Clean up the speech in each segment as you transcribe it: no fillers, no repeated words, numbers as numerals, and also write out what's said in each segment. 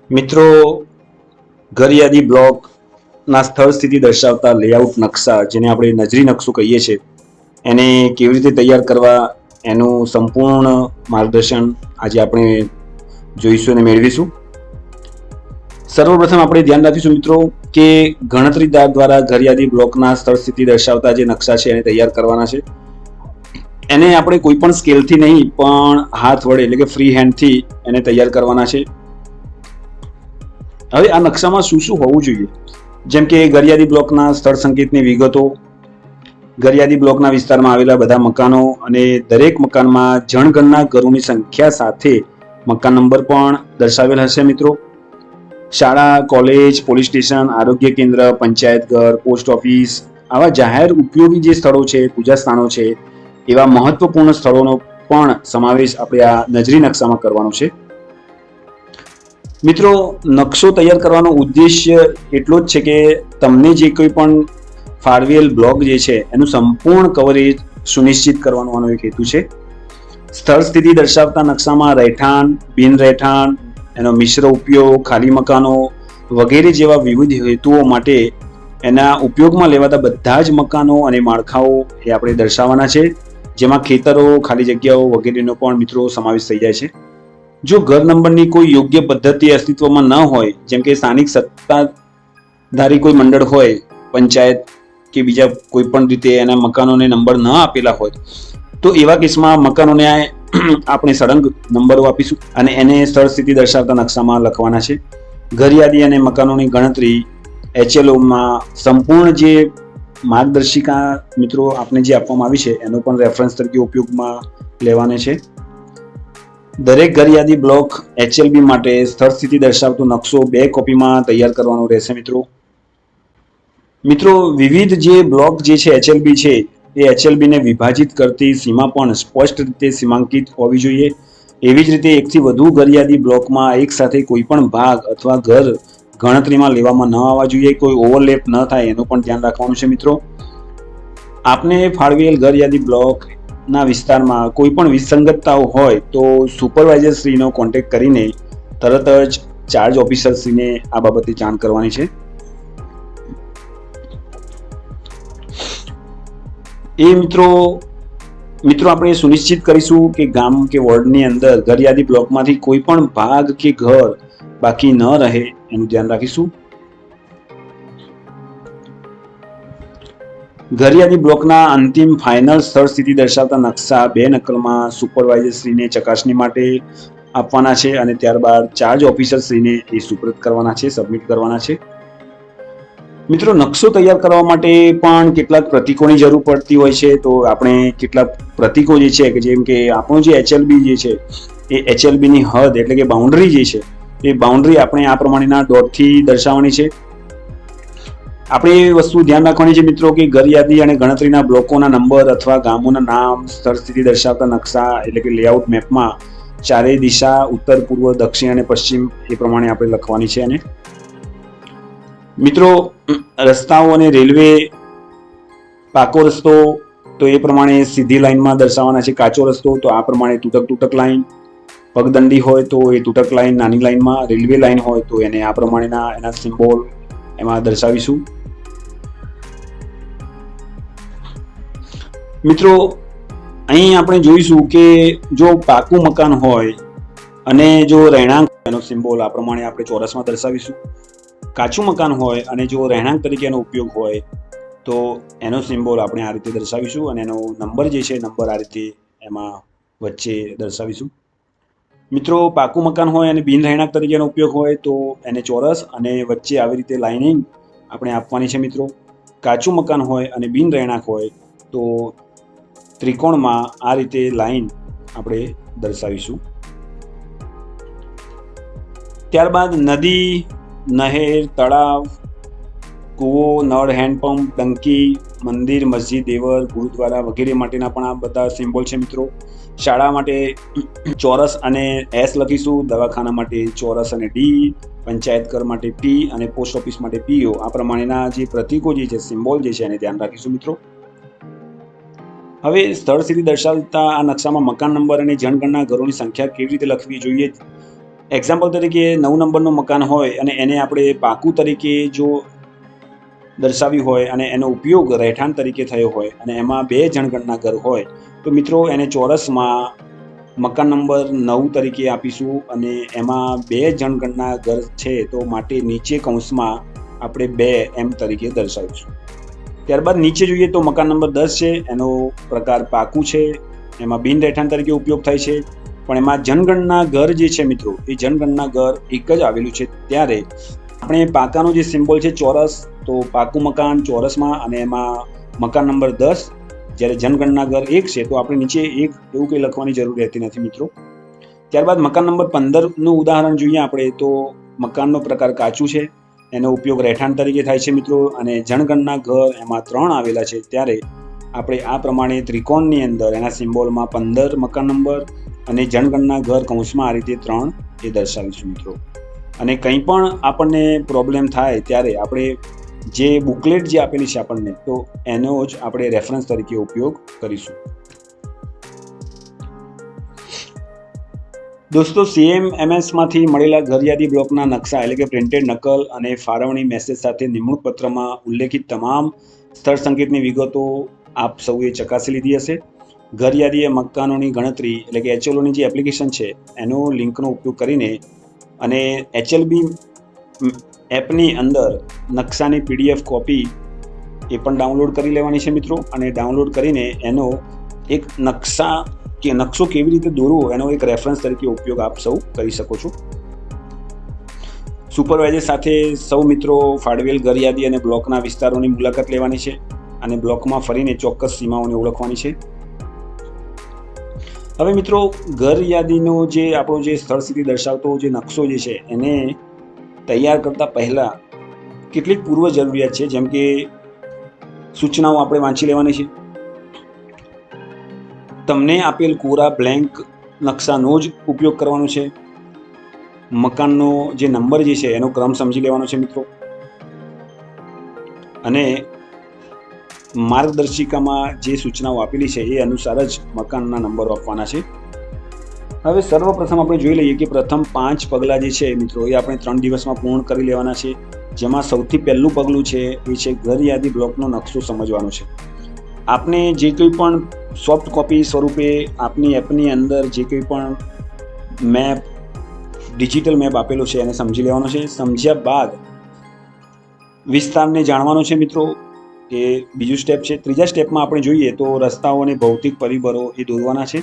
મિત્રો, ઘર યાદી બ્લોકના સ્થળ સ્થિતિ દર્શાવતા લેઆઉટ નકશા, જેને આપણે નજરી નકશો કહીએ છીએ, એને કેવી રીતે તૈયાર કરવા એનું સંપૂર્ણ માર્ગદર્શન આજે આપણે જોઈશું અને મેળવીશું. સર્વપ્રથમ આપણે ધ્યાન રાખીશું મિત્રો કે ગણતરીદાર દ્વારા ઘર યાદી બ્લોકના સ્થળ સ્થિતિ દર્શાવતા જે નકશા છે એને તૈયાર કરવાના છે. એને આપણે કોઈ પણ સ્કેલથી નહીં પણ હાથ વડે એટલે કે ફ્રી હેન્ડથી એને તૈયાર કરવાના છે. હવે આ નકશામાં શું શું હોવું જોઈએ, જેમ કે ઘરયાદી બ્લોકના સ્થળ સંકેતની વિગતો, ઘરયાદી બ્લોકના વિસ્તારમાં આવેલા બધા મકાનો અને દરેક મકાનમાં જણગણના ઘરોની સંખ્યા સાથે મકાન નંબર પણ દર્શાવેલ હશે મિત્રો. શાળા, કોલેજ, પોલીસ સ્ટેશન, આરોગ્ય કેન્દ્ર, પંચાયત ઘર, પોસ્ટ ઓફિસ, આવા જાહેર ઉપયોગી જે સ્થળો છે, પૂજા સ્થાનો છે, એવા મહત્વપૂર્ણ સ્થળોનો પણ સમાવેશ આપણે આ નજરી નકશામાં કરવાનો છે. મિત્રો, નકશો તૈયાર કરવાનો ઉદ્દેશ્ય એટલો જ છે કે તમને જે કોઈ પણ ફાળવેલ બ્લોક જે છે એનું સંપૂર્ણ કવરેજ સુનિશ્ચિત કરવાનો આનો એક હેતુ છે. સ્થળ સ્થિતિ દર્શાવતા નકશામાં રહેઠાણ, બિન રહેઠાણ, એનો મિશ્ર ઉપયોગ, ખાલી મકાનો વગેરે જેવા વિવિધ હેતુઓ માટે એના ઉપયોગમાં લેવાતા બધા જ મકાનો અને માળખાઓ એ આપણે દર્શાવવાના છે, જેમાં ખેતરો, ખાલી જગ્યાઓ વગેરેનો પણ મિત્રો સમાવેશ થઈ જાય છે. જો ઘર નંબરની કોઈ યોગ્ય પદ્ધતિ અસ્તિત્વમાં ન હોય, જેમ કે સ્થાનિક સત્તાધારી કોઈ મંડળ હોય, પંચાયત કે બીજા કોઈ પણ રીતે એના મકાનોને નંબર ન આપેલા હોય, તો એવા કેસમાં મકાનોને આપણે સળંગ નંબરો આપીશું અને એને સ્થળ સ્થિતિ દર્શાવતા નકશામાં લખવાના છે. ઘર યાદી અને મકાનોની ગણતરી HLOમાં સંપૂર્ણ જે માર્ગદર્શિકા મિત્રો આપણે જે આપવામાં આવી છે એનો પણ રેફરન્સ તરીકે ઉપયોગમાં લેવાને છે. દરેક ઘર યાદી બ્લોક HLB માટે સ્થળ સ્થિતિ દર્શાવતો નકશો 2 કોપીમાં તૈયાર કરવાનો રહેશે મિત્રો. વિવિધ જે બ્લોક જે છે HLB છે એ HLB ને વિભાજિત કરતી સીમા પણ સ્પષ્ટ રીતે સીમાંકિત હોવી જોઈએ. એવી જ રીતે એકથી વધુ ઘર યાદી બ્લોકમાં એક સાથે કોઈ પણ ભાગ અથવા ઘર ગણતરીમાં લેવામાં ન આવવા જોઈએ. કોઈ ઓવરલેપ ન થાય એનું પણ ધ્યાન રાખવાનું છે મિત્રો. આપને ફાળવેલ ઘર યાદી બ્લોક ના વિસ્તારમાં કોઈ પણ વિસંગતતાઓ હોય તો સુપરવાઇઝર શ્રીનો કોન્ટેક્ટ કરીને તરત જ ચાર્જ ઓફિસર શ્રીને આ બાબતે જાણ કરવાની છે. એ મિત્રો આપણે સુનિશ્ચિત કરીશું કે ગામ કે વોર્ડની અંદર ઘર યાદી બ્લોકમાંથી કોઈ પણ ભાગ કે ઘર બાકી ન રહે એનું ધ્યાન રાખીશું. ઘર યાદી બ્લોકના અંતિમ ફાઇનલ સ્થળ સ્થિતિ દર્શાવતા નકશા 2 નકલમાં સુપરવાઇઝર શ્રીને ચકાસણી માટે આપવાના છે અને ત્યારબાદ ચાર્જ ઓફિસર શ્રીને એ સુપ્રત કરવાના છે, સબમિટ કરવાના છે. મિત્રો, નકશો તૈયાર કરવા માટે પણ કેટલાક પ્રતીકોની જરૂર પડતી હોય છે, તો આપણે કેટલાક પ્રતીકો જે છે કે જેમ કે આપણું જે HLB જે છે એ HLB ની હદ એટલે કે બાઉન્ડ્રી જે છે એ બાઉન્ડ્રી આપણે આ પ્રમાણેના ડોટથી દર્શાવવાની છે. આપણે એ વસ્તુ ધ્યાન રાખવાની છે મિત્રો કે ઘર યાદી અને ગણતરીના બ્લોકોના નંબર અથવા ગામોના નામ સ્થળ સ્થિતિ દર્શાવતા નકશા એટલે કે લેઆઉટ મેપમાં ચારેય દિશા ઉત્તર, પૂર્વ, દક્ષિણ અને પશ્ચિમ એ પ્રમાણે આપણે લખવાની છે. અને મિત્રો, રસ્તાઓ અને રેલવે, પાકો રસ્તો તો એ પ્રમાણે સીધી લાઈનમાં દર્શાવવાના છે. કાચો રસ્તો તો આ પ્રમાણે તૂટક લાઈન, પગદંડી હોય તો એ તૂટક લાઈન નાની લાઈનમાં, રેલવે લાઈન હોય તો એને આ પ્રમાણેના એના સિમ્બોલ એમાં દર્શાવીશું. મિત્રો, અહીં આપણે જોઈશું કે જો પાકું મકાન હોય અને જો રહેણાંક એનો સિમ્બોલ આ પ્રમાણે આપણે ચોરસમાં દર્શાવીશું. કાચું મકાન હોય અને જો રહેણાંક તરીકે એનો ઉપયોગ હોય તો એનો સિમ્બોલ આપણે આ રીતે દર્શાવીશું અને એનો નંબર જે છે નંબર આ રીતે એમાં વચ્ચે દર્શાવીશું. મિત્રો, પાકું મકાન હોય અને બિન રહેણાંક તરીકેનો ઉપયોગ હોય તો એને ચોરસ અને વચ્ચે આવી રીતે લાઇનિંગ આપણે આપવાની છે મિત્રો. કાચું મકાન હોય અને બિન રહેણાંક હોય તો ત્રિકોણમાં આ રીતે લાઈન આપણે દર્શાવીશું. ત્યારબાદ નદી, નહેર, તળાવ, કૂવો, નળ, હેન્ડપંપ, ટંકી, મંદિર, મસ્જિદ, દેવળ, ગુરુદ્વારા વગેરે માટેના પણ આ બધા સિમ્બોલ છે મિત્રો. શાળા માટે ચોરસ અને S લખીશું, દવાખાના માટે ચોરસ અને D, પંચાયત ઘર માટે P અને પોસ્ટ ઓફિસ માટે PO. આ પ્રમાણેના જે પ્રતીકો જે છે, સિમ્બોલ જે છે એને ધ્યાન રાખીશું મિત્રો. હવે સ્થળ સ્થિતિ દર્શાવતા આ નકશામાં મકાન નંબર અને જનગણના ઘરોની સંખ્યા કેવી રીતે લખવી જોઈએ એક્ઝામ્પલ તરીકે 9 નંબરનું મકાન હોય અને એને આપણે પાકું તરીકે જો દર્શાવ્યું હોય અને એનો ઉપયોગ રહેઠાણ તરીકે થયો હોય અને એમાં 2 જણગણના ઘર હોય તો મિત્રો એને ચોરસમાં મકાન નંબર 9 તરીકે આપીશું અને એમાં 2 જણગણના ઘર છે તો માટે નીચે કૌંસમાં આપણે 2 એમ તરીકે દર્શાવીશું. ત્યારબાદ નીચે જોઈએ તો મકાન નંબર 10 છે, એનો પ્રકાર પાકું છે, એમાં બિન રહેઠાણ તરીકે ઉપયોગ થાય છે, પણ એમાં જનગણના ઘર જે છે મિત્રો એ જનગણના ઘર એક જ આવેલું છે. ત્યારે આપણે પાકાનો જે સિમ્બોલ છે ચોરસ, તો પાકું મકાન ચોરસમાં અને એમાં મકાન નંબર 10, જ્યારે જનગણના ઘર 1 છે તો આપણે નીચે 1 એવું કંઈ લખવાની જરૂર રહેતી નથી મિત્રો. ત્યારબાદ મકાન નંબર 15નું ઉદાહરણ જોઈએ આપણે તો મકાનનો પ્રકાર કાચું છે, એનો ઉપયોગ રહેઠાણ તરીકે થાય છે મિત્રો અને જનગણના ઘર એમાં 3 આવેલા છે. ત્યારે આપણે આ પ્રમાણે ત્રિકોણની અંદર એના સિમ્બોલમાં 15 મકાન નંબર અને જનગણના ઘર કૌંસમાં આ રીતે 3 એ દર્શાવીશું મિત્રો. અને કંઈ પણ આપણને પ્રોબ્લેમ થાય ત્યારે આપણે જે બુકલેટ જે આપેલી છે આપણને તો એનો જ આપણે રેફરન્સ તરીકે ઉપયોગ કરીશું. દોસ્તો, CMMS માંથી મળેલા ઘર યાદી બ્લોકના નકશા એટલે કે પ્રિન્ટેડ નકલ અને ફાળવણી મેસેજ સાથે નિમણૂક પત્રમાં ઉલ્લેખિત તમામ સ્થળ સંકેતની વિગતો આપ સૌએ ચકાસી લીધી હશે. ઘર યાદી એ મકાનોની ગણતરી એટલે કે HLOની જે એપ્લિકેશન છે એનો લિંકનો ઉપયોગ કરીને અને HLB એપની અંદર નકશાની PDF કોપી એ પણ ડાઉનલોડ કરી લેવાની છે મિત્રો અને ડાઉનલોડ કરીને એનો એક નકશો કેવી રીતે દોરવો એનો એક રેફરન્સ તરીકે ઉપયોગ આપ સૌ કરી શકો છો. સુપરવાઇઝર સાથે સૌ મિત્રો ફાળવેલ ઘર યાદી અને બ્લોકના વિસ્તારોની મુલાકાત લેવાની છે અને બ્લોકમાં ફરીને ચોક્કસ સીમાઓને ઓળખવાની છે. હવે મિત્રો, ઘર યાદીનો જે આપણો જે સ્થળ સ્થિતિ દર્શાવતો જે નકશો જે છે એને તૈયાર કરતા પહેલા કેટલીક પૂર્વ જરૂરિયાત છે, જેમ કે સૂચનાઓ આપણે વાંચી લેવાની છે. તમને આપેલ કોરા બ્લેન્ક નકશાનો જ ઉપયોગ કરવાનો છે. મકાનનો જે નંબર જે છે એનો ક્રમ સમજી લેવાનો છે મિત્રો અને માર્ગદર્શિકામાં જે સૂચનાઓ આપેલી છે એ અનુસાર જ મકાનના નંબરો આપવાના છે. હવે સર્વપ્રથમ આપણે જોઈ લઈએ કે પ્રથમ 5 પગલાં જે છે મિત્રો એ આપણે 3 દિવસમાં પૂર્ણ કરી લેવાના છે. જેમાં સૌથી પહેલું પગલું છે એ છે ઘર યાદી બ્લોકનો નકશો સમજવાનો છે. આપને જે કંઈ પણ સોફ્ટ કોપી સ્વરૂપે આપની એપની અંદર જે કંઈ પણ મેપ, ડિજિટલ મેપ આપેલો છે એને સમજી લેવાનો છે. સમજ્યા બાદ વિસ્તારને જાણવાનો છે મિત્રો, એ બીજું સ્ટેપ છે. ત્રીજા સ્ટેપમાં આપણે જોઈએ તો રસ્તાઓ અને ભૌતિક પરિબળો એ દોરવાના છે.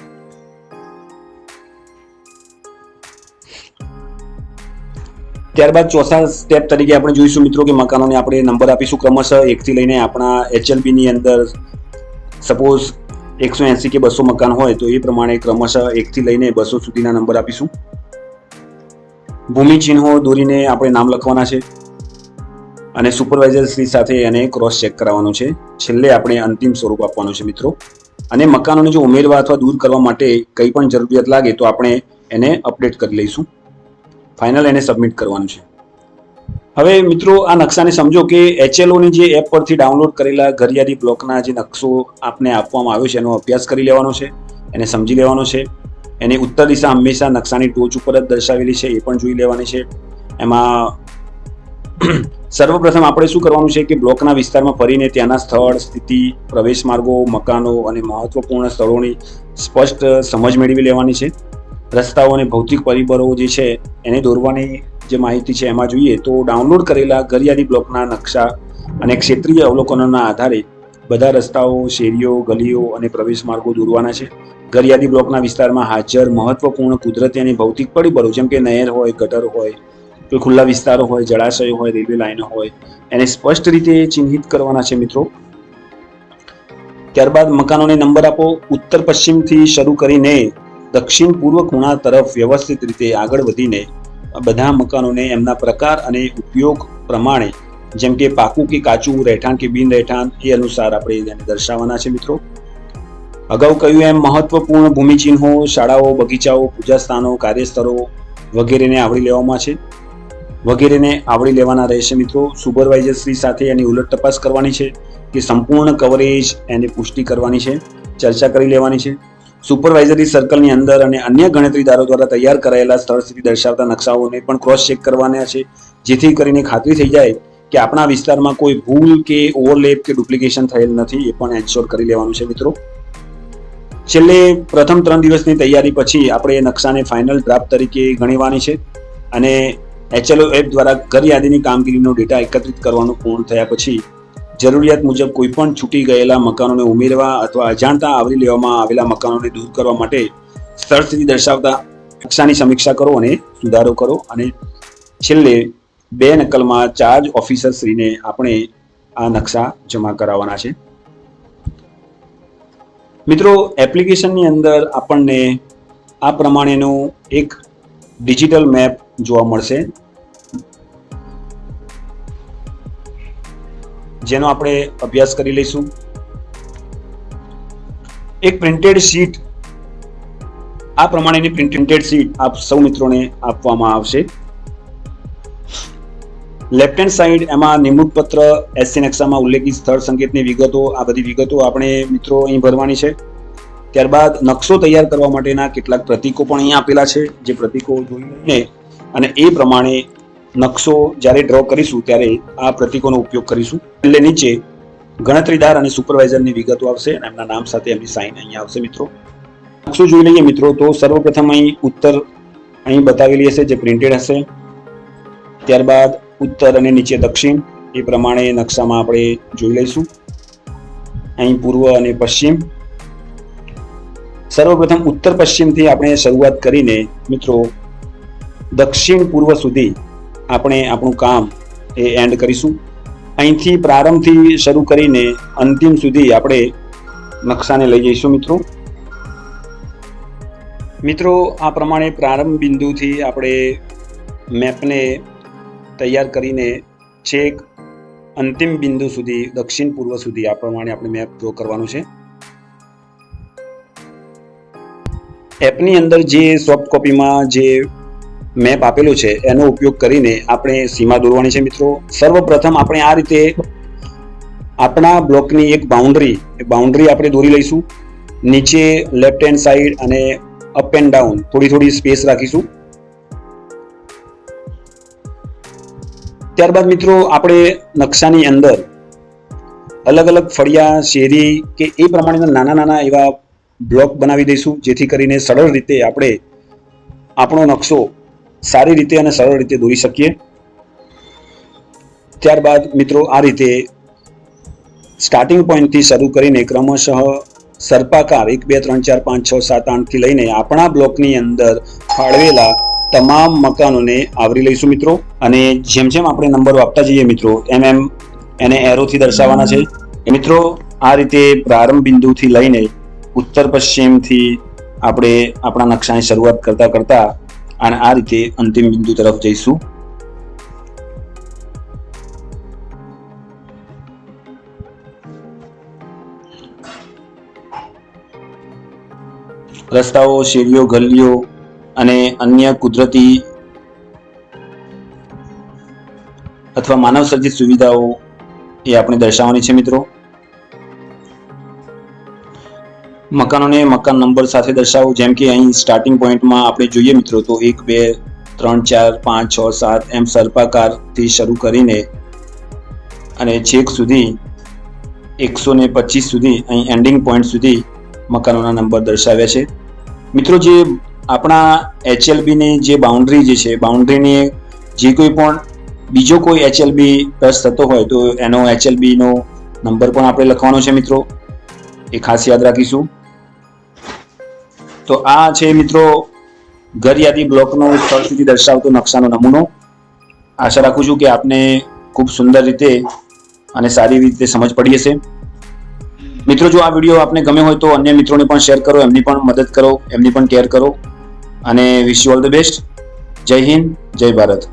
ત્યારબાદ ચોથા સ્ટેપ તરીકે આપણે જોઈશું મિત્રો કે મકાનોને આપણે નંબર આપીશું ક્રમશઃ 1 થી લઈને આપણા HLB ની અંદર સપોઝ 180 કે 200 મકાન હોય તો એ પ્રમાણે ક્રમશઃ 1 થી લઈને 200 સુધીના નંબર આપીશું. ભૂમિ ચિહ્નો દોરીને આપણે નામ લખવાના છે અને સુપરવાઇઝર શ્રી સાથે એને ક્રોસ ચેક કરાવવાનો છે. છેલ્લે આપણે અંતિમ સ્વરૂપ આપવાનું છે મિત્રો અને મકાનોને જો ઉમેરવા અથવા દૂર કરવા માટે કંઈ પણ જરૂરિયાત લાગે તો આપણે એને અપડેટ કરી લઈશું. ફાઇનલ એને સબમિટ કરવાનું છે. હવે મિત્રો, આ નકશાને સમજો કે HLOની જે એપ પરથી ડાઉનલોડ કરેલા ઘર યાદી બ્લોકના જે નકશો આપને આપવામાં આવ્યો છે એનો અભ્યાસ કરી લેવાનો છે, એને સમજી લેવાનો છે. એની ઉત્તર દિશા હંમેશા નકશાની ટોચ ઉપર જ દર્શાવેલી છે એ પણ જોઈ લેવાની છે. એમાં સર્વપ્રથમ આપણે શું કરવાનું છે કે બ્લોકના વિસ્તારમાં ફરીને ત્યાંના સ્થળ, સ્થિતિ, પ્રવેશ માર્ગો, મકાનો અને મહત્વપૂર્ણ સ્થળોની સ્પષ્ટ સમજ મેળવી લેવાની છે. રસ્તાઓ અને ભૌતિક પરિબળો જે છે એને દોરવાની જે માહિતી છે એમાં જોઈએ તો ડાઉનલોડ કરેલા ઘર યાદી બ્લોકના નકશા અને ક્ષેત્રીય અવલોકનોના આધારે બધા રસ્તાઓ, શેરીઓ, ગલીઓ અને પ્રવેશ માર્ગો દોરવાના છે. ઘર યાદી બ્લોકના વિસ્તારમાં હાજર મહત્વપૂર્ણ કુદરતી અને ભૌતિક પરિબળો જેમ કે નહેર હોય, ગટર હોય, કોઈ ખુલ્લા વિસ્તારો હોય, જળાશયો હોય, રેલવે લાઈનો હોય એને સ્પષ્ટ રીતે ચિહ્નિત કરવાના છે મિત્રો. ત્યારબાદ મકાનોને નંબર આપો. ઉત્તર પશ્ચિમથી શરૂ કરીને દક્ષિણ પૂર્વ ખૂણા તરફ વ્યવસ્થિત રીતે આગળ વધીને બધા મકાનોને એમના પ્રકાર અને ઉપયોગ પ્રમાણે જેમ કે પાકું કે કાચું, રહેઠાણ કે બિન રહેઠાણ એ અનુસાર આપણે એને દર્શાવવાના છે મિત્રો. અગાઉ કહ્યું એમ મહત્વપૂર્ણ ભૂમિ ચિહ્નો, શાળાઓ, બગીચાઓ, પૂજા સ્થાનો, કાર્યસ્થળો વગેરેને આવરી લેવાના રહેશે મિત્રો. સુપરવાઇઝર શ્રી સાથે એની ઉલટ તપાસ કરવાની છે કે સંપૂર્ણ કવરેજ એને પુષ્ટિ કરવાની છે, ચર્ચા કરી લેવાની છે. સુપરવાઇઝરી સર્કલની અંદર અને અન્ય ગણતરીદારો દ્વારા તૈયાર કરાયેલા સ્થળ સ્થિતિ દર્શાવતા નકશાઓને પણ ક્રોસ ચેક કરવાના છે, જેથી કરીને ખાતરી થઈ જાય કે આપણા વિસ્તારમાં કોઈ ભૂલ કે ઓવરલેપ કે ડુપ્લિકેશન થયેલ નથી, એ પણ એન્શ્યોર કરી લેવાનું છે મિત્રો. છેલ્લે પ્રથમ 3 દિવસની તૈયારી પછી આપણે નકશાને ફાઇનલ ડ્રાફ્ટ તરીકે ગણવાની છે અને HLO એપ દ્વારા ઘર યાદીની કામગીરીનો ડેટા એકત્રિત કરવાનું પૂર્ણ થયા પછી જરૂરિયાત મુજબ કોઈ પણ છૂટી ગયેલા મકાનોને ઉમેરવા અથવા અજાણતા આવરી લેવામાં આવેલા મકાનોને દૂર કરવા માટે સ્થળ સ્થિતિ દર્શાવતા નકશાની સમીક્ષા કરો અને સુધારો કરો. અને છેલ્લે 2 નકલમાં ચાર્જ ઓફિસર શ્રીને આપણે આ નકશા જમા કરાવવાના છે. મિત્રો, એપ્લિકેશનની અંદર આપણને આ પ્રમાણેનું એક ડિજિટલ મેપ જોવા મળશે, જેનો આપણે અભ્યાસ કરી લઈશું. એક પ્રિન્ટેડ શીટ, આ પ્રમાણેની પ્રિન્ટેડ શીટ આપ સૌ મિત્રોને આપવામાં આવશે. લેફ્ટ હેન્ડ સાઈડ એમાં નિમણૂક પત્ર, એસસી નકશામાં ઉલ્લેખિત સ્થળ સંકેતની વિગતો, આ બધી વિગતો આપણે મિત્રો અહીં ભરવાની છે. ત્યારબાદ નકશો તૈયાર કરવા માટેના કેટલાક પ્રતીકો પણ અહીં આપેલા છે, જે પ્રતીકો જોઈને અને એ પ્રમાણે નકશો જ્યારે ડ્રો કરીશું ત્યારે આ પ્રતીકોનો ઉપયોગ કરીશું. એટલે નીચે ગણતરીદાર અને સુપરવાઇઝરની વિગતો આવશે અને એમના નામ સાથે એમની સાઇન અહીં આવશે. મિત્રો, નકશો જોઈ લઈએ મિત્રો. તો સર્વપ્રથમ અહીં ઉત્તર અહીં બતાવેલી હશે, જે પ્રિન્ટેડ હશે. ત્યારબાદ ઉત્તર અને નીચે દક્ષિણ, એ પ્રમાણે નકશામાં આપણે જોઈ લઈશું. અહીં પૂર્વ અને પશ્ચિમ. સર્વપ્રથમ ઉત્તર પશ્ચિમથી આપણે શરૂઆત કરીને મિત્રો દક્ષિણ પૂર્વ સુધી આપણે આપણું કામ એ એન્ડ કરીશું. અહીંથી પ્રારંભથી શરૂ કરીને અંતિમ સુધી આપણે નકશાને લઈ જઈશું. મિત્રો આ પ્રમાણે પ્રારંભ બિંદુથી આપણે મેપને તૈયાર કરીને છેક અંતિમ બિંદુ સુધી દક્ષિણ પૂર્વ સુધી આ પ્રમાણે આપણે મેપ ડ્રો કરવાનું છે. એપની અંદર જે સોફ્ટ કોપીમાં જે મેપ આપેલો છે એનો ઉપયોગ કરીને આપણે સીમા દોરવાની છે. મિત્રો, સર્વપ્રથમ આપણે આ રીતે આપણા બ્લોકની એક બાઉન્ડ્રી આપણે દોરી લઈશું. નીચે લેફ્ટ હેન્ડ સાઈડ અને અપ એન્ડ ડાઉન થોડી સ્પેસ રાખીશું. ત્યારબાદ મિત્રો આપણે નકશાની અંદર અલગ અલગ ફળિયા, શેરી કે એ પ્રમાણેના નાના એવા બ્લોક બનાવી દઈશું, જેથી કરીને સરળ રીતે આપણે આપણો નકશો સારી રીતે અને સરળ રીતે દોરી શકીએ. ત્યારબાદ મિત્રો આ રીતે સ્ટાર્ટિંગ પોઈન્ટથી શરૂ કરીને ક્રમશઃ સર્પાકાર 1 2 3 4 5 6 7 8 થી લઈને આપણા બ્લોકની અંદર ફાળવેલા તમામ મકાનોને આવરી લઈશું મિત્રો. અને જેમ જેમ આપણે નંબરો આપતા જઈએ મિત્રો એમ એને એરોથી દર્શાવવાના છે. મિત્રો આ રીતે પ્રારંભ બિંદુથી લઈને ઉત્તર પશ્ચિમથી આપણે આપણા નકશાની શરૂઆત કરતા અને આ રીતે અંતિમ બિંદુ તરફ જઈશું. રસ્તાઓ, શેરીઓ, ગલીઓ અને અન્ય કુદરતી અથવા માનવ સર્જિત સુવિધાઓ એ આપણે દર્શાવવાની છે. મિત્રો, મકાનોને મકાન નંબર સાથે દર્શાવો. જેમ કે અહીં સ્ટાર્ટિંગ પોઈન્ટમાં આપણે જોઈએ મિત્રો તો 1 2 3 4 5 6 7 એમ સર્પાકારથી શરૂ કરીને અને છેક સુધી 125 સુધી અહીં એન્ડિંગ પોઈન્ટ સુધી મકાનોના નંબર દર્શાવ્યા છે. મિત્રો, જે આપણા HLB ની જે બાઉન્ડ્રી જે છે, બાઉન્ડ્રીને જે કોઈ પણ બીજો કોઈ HLB ટચ થતો હોય તો એનો HLB નો નંબર પણ આપણે લખવાનો છે. મિત્રો, એ ખાસ યાદ રાખીશું. તો આ છે મિત્રો ઘર યાદી બ્લોકનો સ્થળ સ્થિતિ દર્શાવતો નકશાનો નમૂનો. આશા રાખું છું કે આપને ખૂબ સુંદર રીતે અને સારી રીતે સમજ પડી હશે. મિત્રો, જો આ વિડીયો આપને ગમ્યો હોય તો અન્ય મિત્રોને પણ શેર કરો, એમની પણ મદદ કરો, એમની પણ કેર કરો અને wish you all the best. જય હિન્દ, જય ભારત.